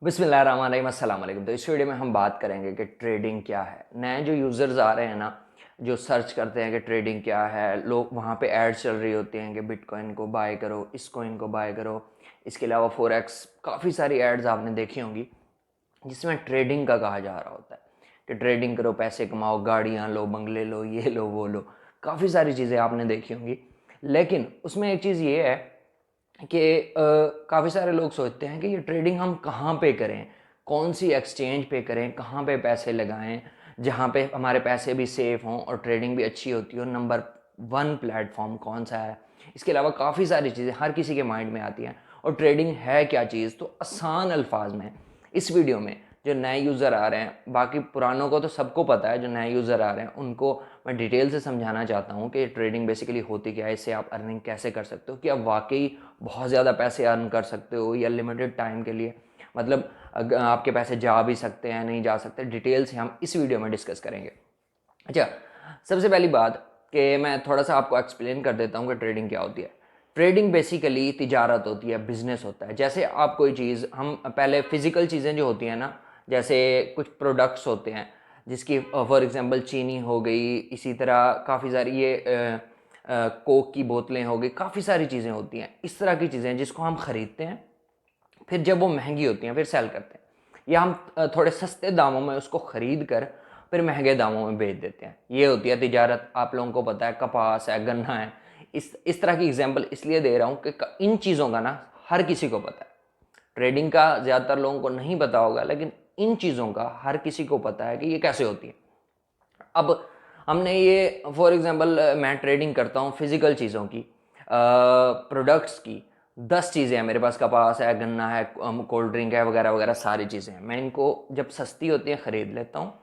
बिस्मिल्लाहिर्रहमानिर्रहीम, अस्सलाम वालेकुम। तो इस वीडियो में हम बात करेंगे कि ट्रेडिंग क्या है। नए जो यूज़र्स आ रहे हैं ना, जो सर्च करते हैं कि ट्रेडिंग क्या है, लोग वहाँ पे एड्स चल रही होती हैं कि बिटकॉइन को बाय करो, इस कॉइन को बाय करो। इसके अलावा फॉरेक्स काफ़ी सारी एड्स आपने देखी होंगी जिसमें ट्रेडिंग का कहा जा रहा होता है कि ट्रेडिंग करो, पैसे कमाओ, गाड़ियाँ लो, बंगले लो, ये लो वो लो। काफ़ी सारी चीज़ें आपने देखी होंगी। लेकिन उसमें एक चीज़ ये है कि काफ़ी सारे लोग सोचते हैं कि ये ट्रेडिंग हम कहाँ पे करें, कौन सी एक्सचेंज पे करें, कहाँ पे पैसे लगाएं जहाँ पे हमारे पैसे भी सेफ़ हों और ट्रेडिंग भी अच्छी होती हो। नंबर वन प्लेटफॉर्म कौन सा है। इसके अलावा काफ़ी सारी चीज़ें हर किसी के माइंड में आती हैं और ट्रेडिंग है क्या चीज़। तो आसान अल्फाज में इस वीडियो में जो नए यूज़र आ रहे हैं, बाकी पुरानों को तो सबको पता है, जो नए यूज़र आ रहे हैं उनको मैं डिटेल से समझाना चाहता हूँ कि ट्रेडिंग बेसिकली होती क्या है, इससे आप अर्निंग कैसे कर सकते हो, कि आप वाकई बहुत ज़्यादा पैसे अर्न कर सकते हो या लिमिटेड टाइम के लिए, मतलब आपके पैसे जा भी सकते हैं, नहीं जा सकते। डिटेल से हम इस वीडियो में डिस्कस करेंगे। अच्छा, सबसे पहली बात कि मैं थोड़ा सा आपको एक्सप्लेन कर देता हूँ कि ट्रेडिंग क्या होती है। ट्रेडिंग बेसिकली तिजारत होती है, बिजनेस होता है। जैसे आप कोई चीज़, हम पहले फिजिकल चीज़ें जो होती हैं ना, जैसे कुछ प्रोडक्ट्स होते हैं जिसकी फॉर एग्जांपल चीनी हो गई, इसी तरह काफ़ी सारी ये कोक की बोतलें हो गई, काफ़ी सारी चीज़ें होती हैं। इस तरह की चीज़ें जिसको हम ख़रीदते हैं, फिर जब वो महंगी होती हैं फिर सेल करते हैं, या हम थोड़े सस्ते दामों में उसको ख़रीद कर फिर महंगे दामों में बेच देते हैं। ये होती है तिजारत। आप लोगों को पता है, कपास है, गन्ना है। इस तरह की एग्जांपल इसलिए दे रहा हूँ कि इन चीज़ों का ना हर किसी को पता है। ट्रेडिंग का ज़्यादातर लोगों को नहीं पता होगा, लेकिन इन चीज़ों का हर किसी को पता है कि ये कैसे होती है। अब हमने ये फॉर एग्जांपल मैं ट्रेडिंग करता हूँ फिजिकल चीज़ों की, प्रोडक्ट्स की। 10 चीज़ें हैं मेरे पास, कपास है, गन्ना है, कोल्ड ड्रिंक है, वगैरह वगैरह सारी चीज़ें हैं। मैं इनको जब सस्ती होती हैं ख़रीद लेता हूँ,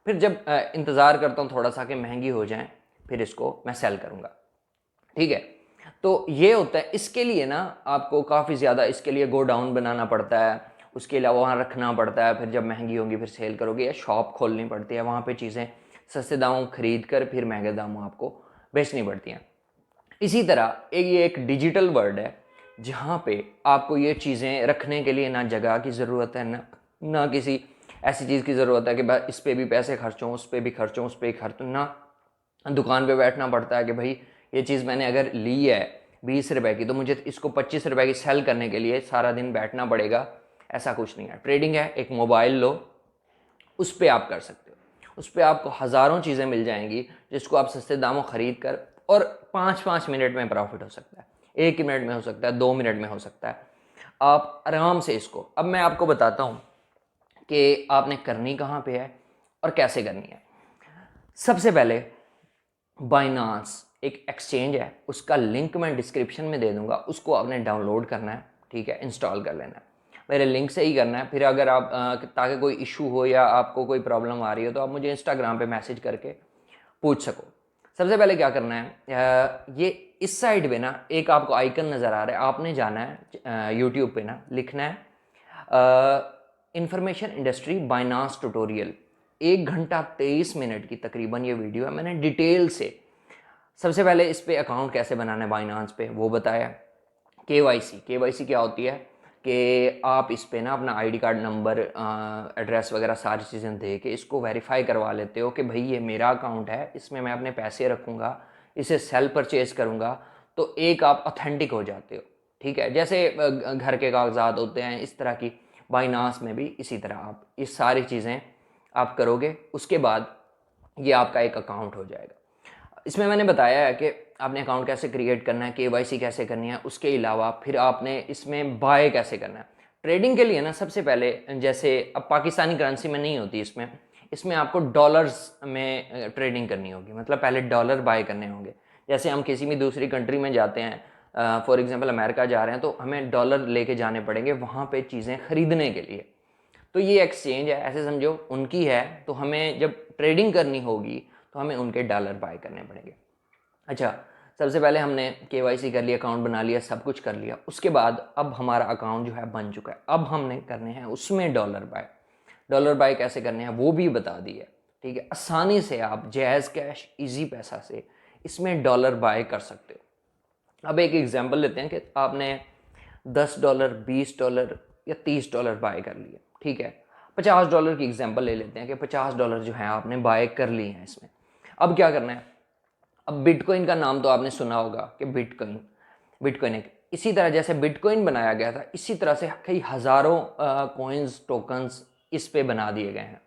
फिर जब इंतज़ार करता हूँ थोड़ा सा कि महंगी हो जाएं, फिर इसको मैं सेल करूँगा। ठीक है। तो ये होता है। इसके लिए ना आपको काफ़ी ज़्यादा इसके लिए गो डाउन बनाना पड़ता है, उसके अलावा वहाँ रखना पड़ता है, फिर जब महंगी होंगी फिर सेल करोगे, या शॉप खोलनी पड़ती है, वहाँ पे चीज़ें सस्ते दामों खरीद कर फिर महंगे दामों आपको बेचनी पड़ती हैं। इसी तरह ये एक डिजिटल वर्ल्ड है जहाँ पे आपको ये चीज़ें रखने के लिए ना जगह की ज़रूरत है, ना किसी ऐसी चीज़ की ज़रूरत है कि भाई इस पर भी पैसे खर्च हों, उस पर भी खर्च हों, उस पर ही खर्च हों। ना दुकान पे बैठना पड़ता है कि भाई ये चीज़ मैंने अगर ली है 20 रुपए की, तो मुझे इसको 25 रुपए की सेल करने के लिए सारा दिन बैठना पड़ेगा। ऐसा कुछ नहीं है। ट्रेडिंग है, एक मोबाइल लो, उस पर आप कर सकते हो। उस पर आपको हज़ारों चीज़ें मिल जाएंगी जिसको आप सस्ते दामों ख़रीद कर, और 5-5 मिनट में प्रॉफिट हो सकता है, 1 मिनट में हो सकता है, 2 मिनट में हो सकता है। आप आराम से इसको, अब मैं आपको बताता हूँ कि आपने करनी कहाँ पे है और कैसे करनी है। सबसे पहले बाइनांस एक एक्सचेंज है, उसका लिंक मैं डिस्क्रिप्शन में दे दूंगा, उसको आपने डाउनलोड करना है। ठीक है, इंस्टॉल कर लेना है, मेरे लिंक से ही करना है। फिर अगर आप ताकि कोई इशू हो या आपको कोई प्रॉब्लम आ रही हो तो आप मुझे इंस्टाग्राम पे मैसेज करके पूछ सको। सबसे पहले क्या करना है, ये इस साइड पे ना एक आपको आइकन नज़र आ रहा है, आपने जाना है यूट्यूब पे ना, लिखना है इंफॉर्मेशन इंडस्ट्री बाइनांस ट्यूटोरियल। 1 घंटा 23 मिनट की तकरीबन ये वीडियो है, मैंने डिटेल से सबसे पहले इस पे अकाउंट कैसे बनाना है बाइनांस पे वो बताया। केवाईसी क्या होती है कि आप इस पे ना अपना आईडी कार्ड नंबर, एड्रेस वगैरह सारी चीज़ें दे के इसको वेरीफाई करवा लेते हो कि भाई ये मेरा अकाउंट है, इसमें मैं अपने पैसे रखूँगा, इसे सेल परचेज करूँगा। तो एक आप ऑथेंटिक हो जाते हो। ठीक है, जैसे घर के कागजात होते हैं, इस तरह की बाइनांस में भी इसी तरह आप ये सारी चीज़ें आप करोगे, उसके बाद ये आपका एक अकाउंट हो जाएगा। इसमें मैंने बताया है कि आपने अकाउंट कैसे क्रिएट करना है, केवाईसी कैसे करनी है, उसके अलावा फिर आपने इसमें बाय कैसे करना है। ट्रेडिंग के लिए ना सबसे पहले, जैसे अब पाकिस्तानी करेंसी में नहीं होती, इसमें इसमें आपको डॉलर्स में ट्रेडिंग करनी होगी, मतलब पहले डॉलर बाय करने होंगे। जैसे हम किसी भी दूसरी कंट्री में जाते हैं, फॉर एग्जांपल अमेरिका जा रहे हैं, तो हमें डॉलर लेके जाने पड़ेंगे वहाँ पे चीज़ें खरीदने के लिए। तो ये एक्सचेंज है, ऐसे समझो उनकी है, तो हमें जब ट्रेडिंग करनी होगी तो हमें उनके डॉलर बाय करने पड़ेंगे। अच्छा, सबसे पहले हमने केवाईसी कर लिया, अकाउंट बना लिया, सब कुछ कर लिया। उसके बाद अब हमारा अकाउंट जो है बन चुका है, अब हमने करने हैं उसमें डॉलर बाय। डॉलर बाय कैसे करने हैं वो भी बता दिया। ठीक है, आसानी से आप जैज़ कैश इजी पैसा से इसमें डॉलर बाय कर सकते हो। अब एक एग्जांपल लेते हैं कि आपने $10, $20, या $30 बाय कर लिए, ठीक है। $50 की एग्जांपल ले लेते हैं कि $50 जो है आपने बाय कर लिए हैं इसमें। अब क्या करना है, अब बिटकॉइन का नाम तो आपने सुना होगा कि बिटकॉइन बिटकॉइन एक इसी तरह जैसे बिटकॉइन बनाया गया था, इसी तरह से कई हज़ारों कॉइन्स टोकन्स इस पे बना दिए गए हैं,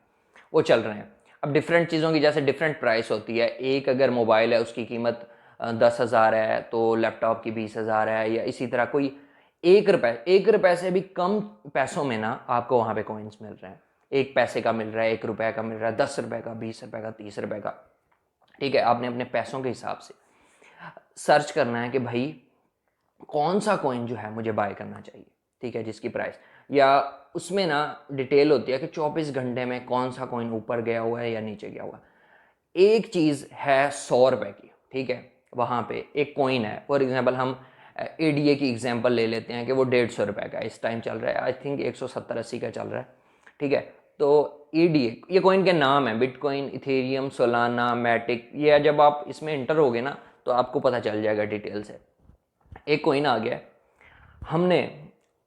वो चल रहे हैं। अब डिफरेंट चीज़ों की जैसे डिफरेंट प्राइस होती है, एक अगर मोबाइल है उसकी कीमत 10,000 है, तो लैपटॉप की 20,000 है, या इसी तरह कोई एक रुपए से भी कम पैसों में ना आपको वहाँ पे कॉइन्स मिल रहे हैं। 1 पैसे का मिल रहा है, ₹1 का मिल रहा है, ₹10 का, ₹20 का, ₹30 का, ठीक है। आपने अपने पैसों के हिसाब से सर्च करना है कि भाई कौन सा कॉइन जो है मुझे बाय करना चाहिए, ठीक है, जिसकी प्राइस, या उसमें ना डिटेल होती है कि 24 घंटे में कौन सा कॉइन ऊपर गया हुआ है या नीचे गया हुआ है। एक चीज़ है ₹100 की, ठीक है, वहाँ पे एक कॉइन है, फॉर एग्जांपल हम एडीए की एग्जांपल ले लेते हैं कि वो ₹150 का इस टाइम चल रहा है, आई थिंक 170-80 का चल रहा है, ठीक है। तो एडीए ये कॉइन के नाम है, बिटकॉइन, इथेरियम, सोलाना, मैटिक, ये जब आप इसमें इंटर होगे ना तो आपको पता चल जाएगा डिटेल से। एक कॉइन आ गया, हमने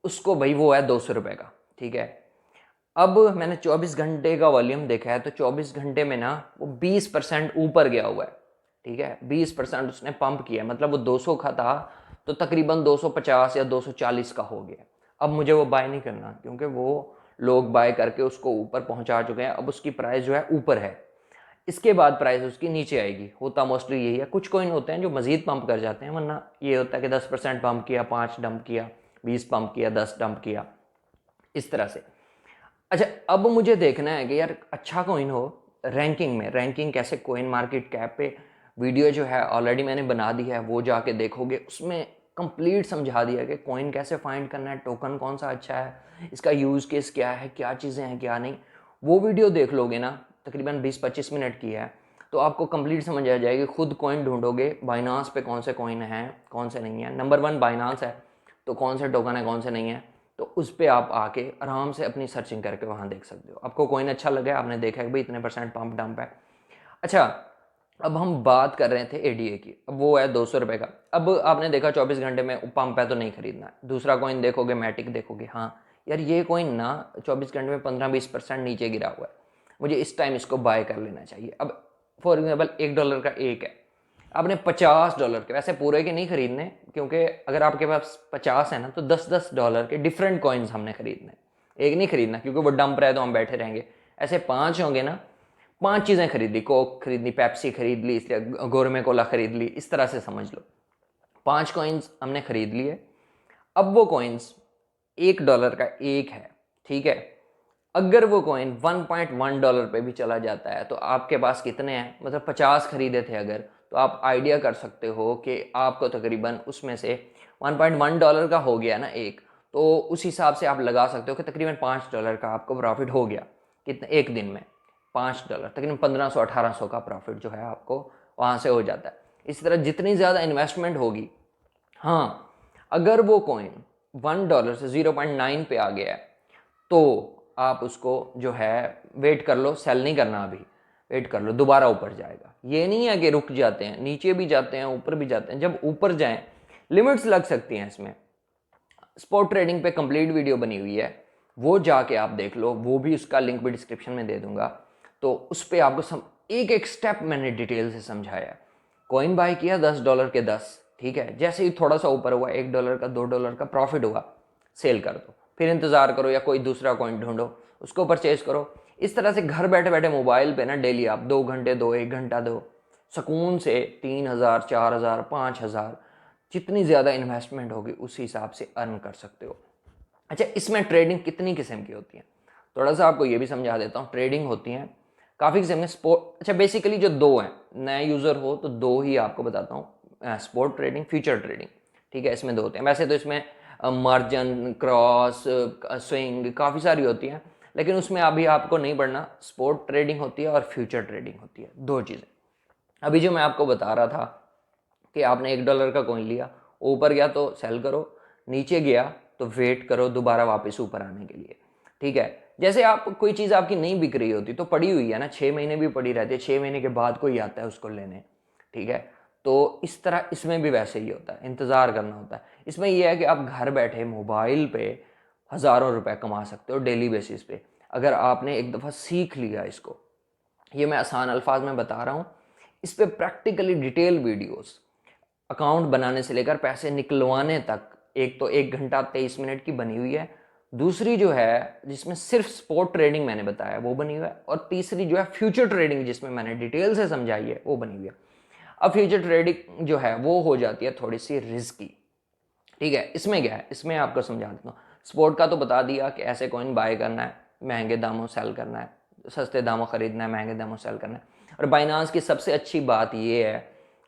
उसको, भाई वो है ₹200 का, ठीक है। अब मैंने 24 घंटे का वॉल्यूम देखा है, तो 24 घंटे में ना वो 20% ऊपर गया हुआ है, ठीक है, 20% उसने पंप किया, मतलब वो 200 का था तो तकरीबन 250 या 240 का हो गया। अब मुझे वो बाय नहीं करना, क्योंकि वो लोग बाय करके उसको ऊपर पहुंचा चुके हैं, अब उसकी प्राइस जो है ऊपर है, इसके बाद प्राइस उसकी नीचे आएगी। होता मोस्टली यही है। कुछ कॉइन होते हैं जो मजीद पंप कर जाते हैं, वरना ये होता है कि 10% पंप किया, 5 डंप किया, 20 पंप किया, 10 डंप किया, इस तरह से। अच्छा, अब मुझे देखना है कि यार अच्छा कॉइन हो रैंकिंग में, रैंकिंग कैसे, कॉइन मार्केट कैप पे वीडियो जो है ऑलरेडी मैंने बना दी है, वो जाके देखोगे, उसमें कंप्लीट समझा दिया कि कॉइन कैसे फाइंड करना है, टोकन कौन सा अच्छा है, इसका यूज़ केस क्या है, क्या चीज़ें हैं क्या नहीं। वो वीडियो देख लोगे ना, तकरीबन 20-25 मिनट की है, तो आपको कंप्लीट समझ आ जाएगी। खुद कॉइन ढूंढोगे बाइनांस पे कौन से कॉइन हैं कौन से नहीं है, नंबर 1 बाइनांस है, तो कौन से टोकन है कौन से नहीं है, तो उस पर आप आके आराम से अपनी सर्चिंग करके वहाँ देख सकते हो। आपको कॉइन अच्छा लगा, आपने देखा कि भाई इतने % पंप डंप है। अच्छा, अब हम बात कर रहे थे एडीए की, अब वो है ₹200 का। अब आपने देखा 24 घंटे में पंप है तो नहीं खरीदना है। दूसरा कॉइन देखोगे, मैटिक देखोगे, हाँ यार ये कॉइन ना 24 घंटे में 15-20% नीचे गिरा हुआ है, मुझे इस टाइम इसको बाय कर लेना चाहिए। अब फॉर एग्जाम्पल $1 का एक है, आपने $50 के, वैसे पूरे के नहीं खरीदने, क्योंकि अगर आपके पास 50 है ना तो $10-10 के डिफरेंट कॉइन्स हमने खरीदने, एक नहीं खरीदना, क्योंकि वो डंप रहा है तो हम बैठे रहेंगे। ऐसे 5 होंगे ना, 5 चीज़ें खरीद ली, कोक खरीद ली, पेप्सी खरीद ली, इसलिए गोरमे कोला खरीद ली, इस तरह से समझ लो। 5 कॉइन्स हमने खरीद लिए। अब वो कॉइन्स $1 का एक है, ठीक है। अगर वो कॉइन $1.1 पे भी चला जाता है तो आपके पास कितने हैं, मतलब 50 खरीदे थे अगर, तो आप आइडिया कर सकते हो कि आपको तकरीबन उसमें से $1.1 का हो गया ना एक, तो उस हिसाब से आप लगा सकते हो कि तकरीबन $5 का आपको प्रॉफिट हो गया। कितने, एक दिन में $5, तकरीबन 1500-1800 का प्रॉफिट जो है आपको वहाँ से हो जाता है। इसी तरह जितनी ज़्यादा इन्वेस्टमेंट होगी, हाँ, अगर वो कॉइन $1 से 0.9 पे आ गया है तो आप उसको जो है वेट कर लो, सेल नहीं करना अभी, वेट कर लो, दोबारा ऊपर जाएगा। ये नहीं है कि रुक जाते हैं, नीचे भी जाते हैं ऊपर भी जाते हैं। जब ऊपर जाएं, लिमिट्स लग सकती हैं इसमें। स्पॉट ट्रेडिंग पे कंप्लीट वीडियो बनी हुई है, वो जाके आप देख लो, वो भी उसका लिंक भी डिस्क्रिप्शन में दे दूंगा। तो उस पर आपको एक एक स्टेप मैंने डिटेल से समझाया। कॉइन बाय किया $10 के 10, ठीक है, जैसे ही थोड़ा सा ऊपर हुआ, $1 का, $2 का प्रॉफिट हुआ, सेल कर दो, फिर इंतज़ार करो या कोई दूसरा कॉइन ढूंढो, उसको परचेज करो। इस तरह से घर बैठे बैठे मोबाइल पे ना डेली आप 2 घंटे दो, 1 घंटा दो, सुकून से 3,000, 4,000, 5,000, जितनी ज़्यादा इन्वेस्टमेंट होगी उस हिसाब से अर्न कर सकते हो। अच्छा, इसमें ट्रेडिंग कितनी किस्म की होती है, थोड़ा सा आपको ये भी समझा देता हूँ। ट्रेडिंग होती हैं काफ़ी किस्म में, स्पोर्ट, अच्छा बेसिकली जो दो हैं, नए यूज़र हो तो दो ही आपको बताता हूँ, स्पोर्ट ट्रेडिंग, फ्यूचर ट्रेडिंग, ठीक है, इसमें दो होते हैं। वैसे तो इसमें मार्जिन, क्रॉस, स्विंग, काफ़ी सारी होती हैं, लेकिन उसमें अभी आपको नहीं पढ़ना। स्पोर्ट ट्रेडिंग होती है और फ्यूचर ट्रेडिंग होती है, दो चीज़ें। अभी जो मैं आपको बता रहा था कि आपने $1 का कॉइन लिया, ऊपर गया तो सेल करो, नीचे गया तो वेट करो दोबारा वापस ऊपर आने के लिए, ठीक है। जैसे आप कोई चीज़ आपकी नहीं बिक रही होती तो पड़ी हुई है ना, 6 महीने भी पड़ी रहती है, 6 महीने के बाद कोई आता है उसको लेने, ठीक है। तो इस तरह इसमें भी वैसे ही होता है, इंतज़ार करना होता है। इसमें यह है कि आप घर बैठे मोबाइल पे हज़ारों रुपए कमा सकते हो डेली बेसिस पे, अगर आपने एक दफ़ा सीख लिया इसको। ये मैं आसान अल्फाज में बता रहा हूँ, इस पे प्रैक्टिकली डिटेल वीडियोस अकाउंट बनाने से लेकर पैसे निकलवाने तक, एक तो 1 घंटा 23 मिनट की बनी हुई है, दूसरी जो है जिसमें सिर्फ स्पॉट ट्रेडिंग मैंने बताया वो बनी हुई है, और तीसरी जो है फ्यूचर ट्रेडिंग जिसमें मैंने डिटेल से समझाई है वो बनी हुई है। अब फ्यूचर ट्रेडिंग जो है वो हो जाती है थोड़ी सी रिस्की, ठीक है। इसमें क्या है, इसमें आपको समझा देता हूँ। स्पोर्ट का तो बता दिया कि ऐसे कॉइन बाय करना है, महंगे दामों सेल करना है, सस्ते दामों खरीदना है, महंगे दामों सेल करना है। और बाइनांस की सबसे अच्छी बात ये है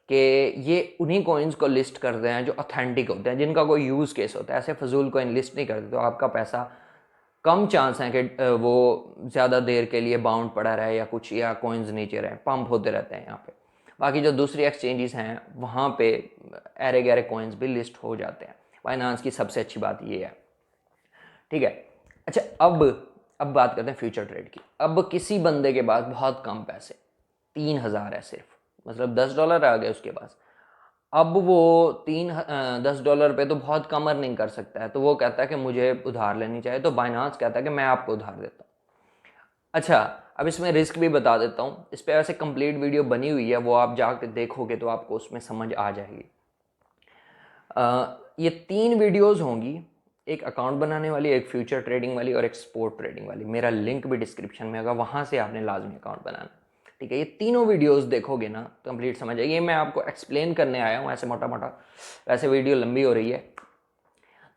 कि ये उन्हीं कॉइन्स को लिस्ट करते हैं जो ऑथेंटिक होते हैं, जिनका कोई यूज़ केस होता है। ऐसे फजूल कॉइन लिस्ट नहीं करते, तो आपका पैसा कम चांस है कि वो ज़्यादा देर के लिए बाउंड पड़ा रहे या कुछ, या कॉइन्स नीचे रहे, पंप होते रहते हैं यहाँ पे। बाकी जो दूसरी एक्सचेंजेस हैं वहाँ पे एरे गैरे कॉइन्स भी लिस्ट हो जाते हैं। बाइनांस की सबसे अच्छी बात ये है, ठीक है। अच्छा, अब बात करते हैं फ्यूचर ट्रेड की। अब किसी बंदे के पास बहुत कम पैसे, 3,000 है सिर्फ, मतलब $10 आ गए उसके पास। अब वो 10 डॉलर पे तो बहुत कम अर्निंग कर सकता है, तो वो कहता है कि मुझे उधार लेनी चाहिए, तो बाइनांस कहता है कि मैं आपको उधार देता हूँ। अच्छा, अब इसमें रिस्क भी बता देता हूँ। इस पर वैसे कंप्लीट वीडियो बनी हुई है, वो आप जाकर देखोगे तो आपको उसमें समझ आ जाएगी। ये 3 वीडियोस होंगी, एक अकाउंट बनाने वाली, एक फ्यूचर ट्रेडिंग वाली और एक स्पोर्ट ट्रेडिंग वाली। मेरा लिंक भी डिस्क्रिप्शन में होगा, वहाँ से आपने लाजमी अकाउंट बनाना, ठीक है। ये तीनों वीडियोस देखोगे ना कंप्लीट समझ आएगी। ये मैं आपको एक्सप्लेन करने आया हूँ ऐसे मोटा मोटा, वैसे वीडियो लंबी हो रही है।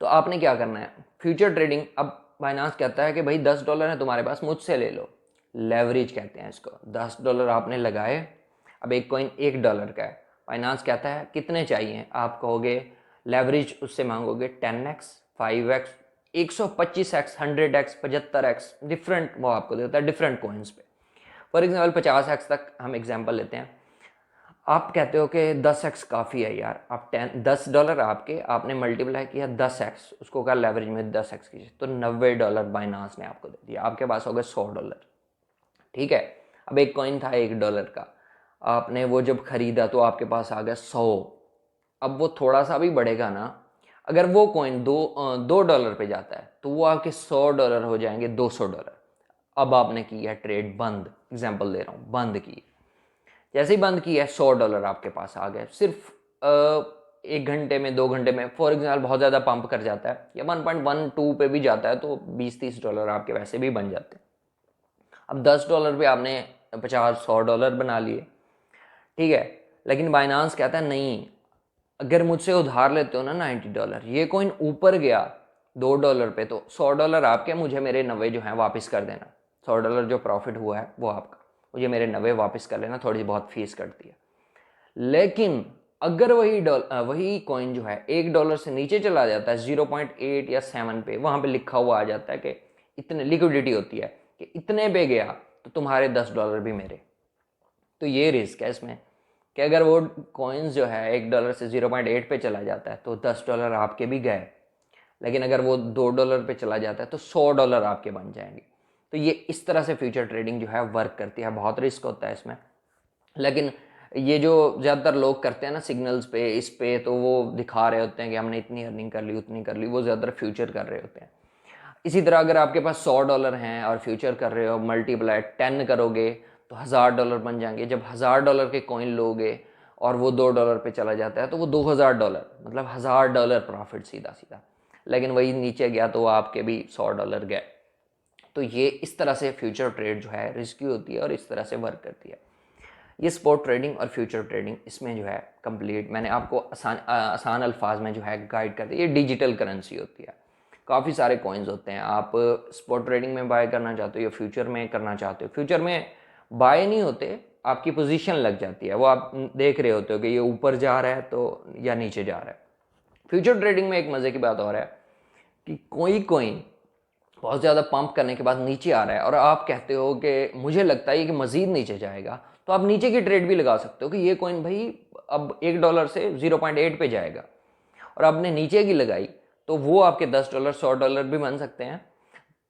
तो आपने क्या करना है, फ्यूचर ट्रेडिंग, अब बाइनांस कहता है कि भाई $10 है तुम्हारे पास, मुझसे ले लो। लेवरेज कहते हैं इसको। $10 आपने लगाए, अब एक कॉइन $1 का है। बाइनांस कहता है कितने चाहिए, आप कहोगे लेवरेज उससे मांगोगे 10x 5x 125x 100x 75x, different वो आपको देता है डिफरेंट कॉइन्स पे। फॉर एग्जाम्पल 50x तक हम एग्जाम्पल लेते हैं। आप कहते हो कि 10x काफ़ी है यार, आप $10 आपके, आपने मल्टीप्लाई किया 10x, उसको कहा लेवरेज में 10x की, तो $90 बाइनांस ने आपको दे दिया, आपके पास हो गए $100, ठीक है। अब एक कॉइन था $1 का, आपने वो जब खरीदा तो आपके पास आ गया 100। अब वो थोड़ा सा भी बढ़ेगा ना, अगर वो कॉइन दो डॉलर पे जाता है तो वो आपके $100 हो जाएंगे $200। अब आपने किया ट्रेड बंद, एग्जाम्पल दे रहा हूँ, बंद की, जैसे ही बंद किया $100 आपके पास आ गए। सिर्फ 1 घंटे में 2 घंटे में, फॉर एग्जाम्पल बहुत ज़्यादा पंप कर जाता है या 1.12 पे भी जाता है तो $20-30 आपके वैसे भी बन जाते हैं। अब $10 पे आपने 50-100 बना लिए, ठीक है। लेकिन बाइनांस कहता है नहीं, अगर मुझसे उधार लेते हो ना $90, ये कॉइन ऊपर गया $2 पे तो $100 आपके, मुझे मेरे 90 जो हैं वापस कर देना। $100 जो प्रॉफिट हुआ है वो आपका, मुझे मेरे 90 वापस कर लेना, थोड़ी बहुत फीस कटती है। लेकिन अगर वही कॉइन जो है $1 से नीचे चला जाता है 0.8 या 7 पे, वहाँ पे लिखा हुआ आ जाता है कि इतने लिक्विडिटी होती है कि इतने पे गया तो तुम्हारे $10 भी मेरे। तो ये रिस्क है इसमें कि अगर वो कॉइन्स जो है $1 से 0.8 पे चला जाता है तो $10 आपके भी गए, लेकिन अगर वो $2 पे चला जाता है तो $100 आपके बन जाएंगे। तो ये इस तरह से फ्यूचर ट्रेडिंग जो है वर्क करती है। बहुत रिस्क होता है इसमें, लेकिन ये जो ज़्यादातर लोग करते हैं ना सिग्नल्स पे, इस पे, तो वो दिखा रहे होते हैं कि हमने इतनी अर्निंग कर ली उतनी कर ली, वो ज़्यादातर फ्यूचर कर रहे होते हैं। इसी तरह अगर आपके पास $100 हैं और फ्यूचर कर रहे हो, मल्टीप्लाई 10 करोगे तो $1000 बन जाएंगे। जब $1000 के कॉइन लोगे और वो $2 पे चला जाता है तो वो $2000, मतलब $1000 प्रॉफिट सीधा सीधा। लेकिन वही नीचे गया तो आपके भी $100 गए। तो ये इस तरह से फ्यूचर ट्रेड जो है रिस्की होती है और इस तरह से वर्क करती है। ये स्पॉट ट्रेडिंग और फ्यूचर ट्रेडिंग, इसमें जो है कंप्लीट मैंने आपको आसान अल्फाज में जो है गाइड कर दिया। ये डिजिटल करेंसी होती है, काफ़ी सारे कॉइन्स होते हैं। आप स्पॉट ट्रेडिंग में बाय करना चाहते हो या फ्यूचर में करना चाहते हो, फ्यूचर में बाय नहीं होते, आपकी पोजीशन लग जाती है, वो आप देख रहे होते हो कि ये ऊपर जा रहा है तो या नीचे जा रहा है। फ्यूचर ट्रेडिंग में एक मज़े की बात और है कि कोई कॉइन बहुत ज़्यादा पंप करने के बाद नीचे आ रहा है और आप कहते हो कि मुझे लगता है कि मज़ीद नीचे जाएगा, तो आप नीचे की ट्रेड भी लगा सकते हो कि ये कॉइन भाई अब $1 से 0.8 पे जाएगा, और आपने नीचे की लगाई तो वो आपके $10 $100 भी बन सकते हैं।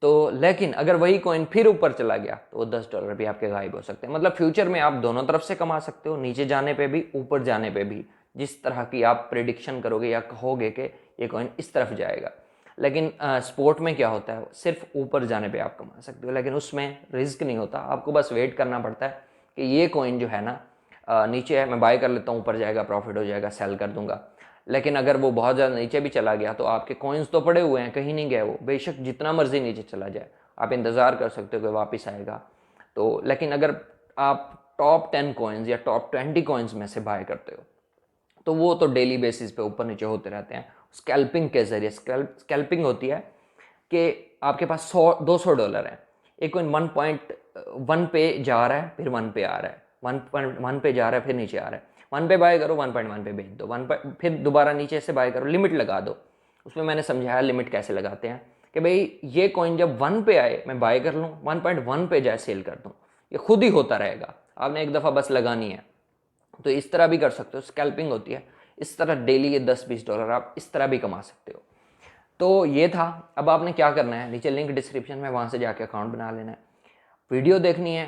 तो लेकिन अगर वही कॉइन फिर ऊपर चला गया तो वो $10 भी आपके गायब हो सकते हैं। मतलब फ्यूचर में आप दोनों तरफ से कमा सकते हो, नीचे जाने पे भी ऊपर जाने पे भी, जिस तरह की आप प्रिडिक्शन करोगे या कहोगे कि ये कॉइन इस तरफ जाएगा। लेकिन स्पोर्ट में क्या होता है, सिर्फ ऊपर जाने पे आप कमा सकते हो, लेकिन उसमें रिस्क नहीं होता, आपको बस वेट करना पड़ता है कि ये कॉइन जो है ना नीचे है, मैं बाय कर लेता हूँ, ऊपर जाएगा प्रॉफिट हो जाएगा, सेल कर दूंगा। लेकिन अगर वो बहुत ज़्यादा नीचे भी चला गया तो आपके कॉइन्स तो पड़े हुए हैं, कहीं नहीं गए वो, बेशक जितना मर्जी नीचे चला जाए आप इंतज़ार कर सकते हो कि वापस आएगा। तो लेकिन अगर आप टॉप 10 कॉइन्स या टॉप 20 कॉइन्स में से बाय करते हो तो वो तो डेली बेसिस पे ऊपर नीचे होते रहते हैं। स्कैल्पिंग के जरिए, स्कैल्पिंग होती है कि आपके पास 100-200 डॉलर है, एक कॉइन 1.1 पे जा रहा है, फिर 1 पे आ रहा है, 1.1 पे जा रहा है, फिर नीचे आ रहा है, 1 पे बाय करो, 1.1 पे बेच दो, फिर दोबारा नीचे से बाय करो, लिमिट लगा दो। उसमें मैंने समझाया लिमिट कैसे लगाते हैं कि भाई ये कॉइन जब 1 पे आए मैं बाय कर लूँ, 1.1 पे जाए सेल कर दूँ, ये खुद ही होता रहेगा, आपने एक दफ़ा बस लगानी है। तो इस तरह भी कर सकते हो, स्कैल्पिंग होती है इस तरह, डेली ये 10-20 डॉलर आप इस तरह भी कमा सकते हो। तो ये था। अब आपने क्या करना है, नीचे लिंक डिस्क्रिप्शन में, वहाँ से जाके अकाउंट बना लेना है, वीडियो देखनी है,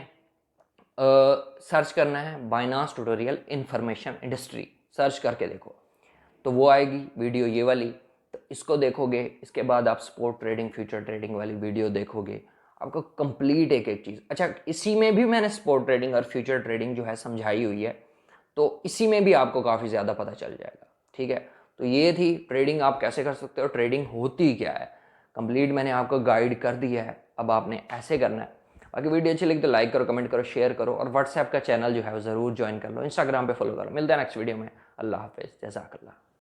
सर्च करना है Binance tutorial information industry, search करके देखो तो वो आएगी वीडियो ये वाली, तो इसको देखोगे, इसके बाद आप स्पोर्ट ट्रेडिंग फ्यूचर ट्रेडिंग वाली वीडियो देखोगे, आपको कंप्लीट एक एक चीज़, अच्छा इसी में भी मैंने स्पोर्ट ट्रेडिंग और फ्यूचर ट्रेडिंग जो है समझाई हुई है, तो इसी में भी आपको काफ़ी ज़्यादा पता चल जाएगा। ठीक है, तो ये थी ट्रेडिंग आप कैसे कर सकते हो, ट्रेडिंग होती क्या है, कंप्लीट मैंने आपको गाइड कर दिया है, अब आपने ऐसे करना है। बाकी वीडियो अच्छी लगी तो लाइक करो, कमेंट करो, शेयर करो, और व्हाट्सएप का चैनल जो है वो ज़रूर ज्वाइन कर लो, इंस्टाग्राम पे फॉलो करो। मिलते हैं नेक्स्ट वीडियो में, अल्लाह हाफिज़, जज़ाकल्लाह।